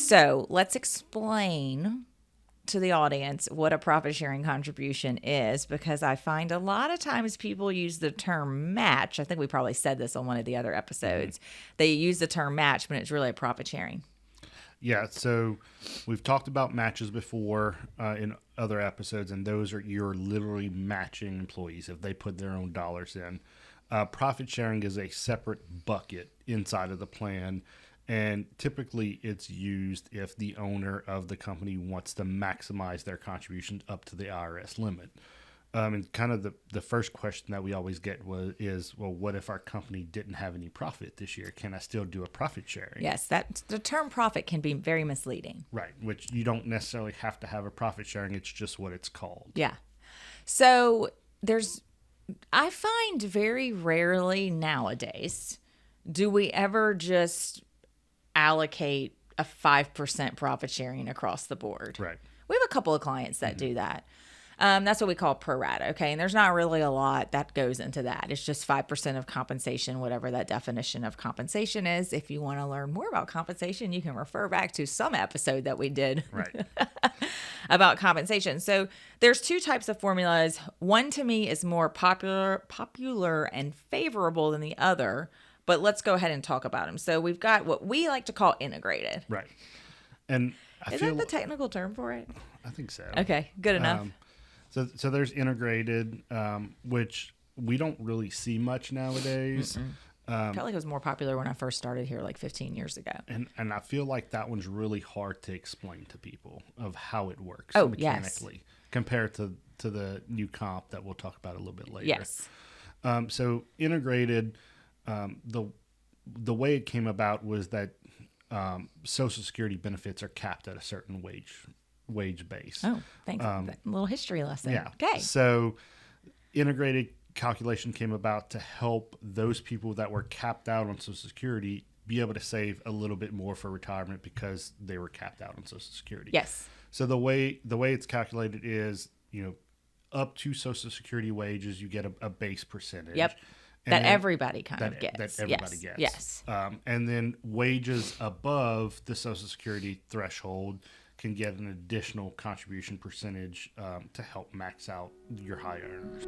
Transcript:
So let's explain to the audience what a profit sharing contribution is, because I find a lot of times people use the term match. I think we probably said this on one of the other episodes. They use the term match, but it's really a profit sharing. Yeah, so we've talked about matches before in other episodes, and those are you're literally matching employees if they put their own dollars in. Profit sharing is a separate bucket inside of the plan, and typically it's used if the owner of the company wants to maximize their contributions up to the IRS limit. And kind of the first question that we always get is, what if our company didn't have any profit this year? Can I still do a profit sharing? Yes, that the term profit can be very misleading. Right, which you don't necessarily have to have a profit sharing. It's just what it's called. Yeah. So I find very rarely nowadays do we ever just allocate a 5% profit sharing across the board. Right. We have a couple of clients that do that. That's what we call pro rata. Okay. And there's not really a lot that goes into that. It's just 5% of compensation, whatever that definition of compensation is. If you want to learn more about compensation, you can refer back to some episode that we did about compensation. So there's two types of formulas. One to me is more popular and favorable than the other, but let's go ahead and talk about them. So we've got what we like to call integrated. Right. And is that the technical term for it? I think so. Okay, good enough. So there's integrated, which we don't really see much nowadays. I felt like it was more popular when I first started here like 15 years ago. And I feel like that one's really hard to explain to people of how it works mechanically compared to the new comp that we'll talk about a little bit later. Yes. So integrated, the way it came about was that Social Security benefits are capped at a certain wage base. Oh, thanks. A little history lesson. Yeah. Okay. So integrated calculation came about to help those people that were capped out on Social Security be able to save a little bit more for retirement because they were capped out on Social Security. Yes. So the way it's calculated is, up to Social Security wages, you get a base percentage. Yep. That everybody kind of gets. That everybody gets. Yes. And then wages above the Social Security threshold can get an additional contribution percentage to help max out your high earners.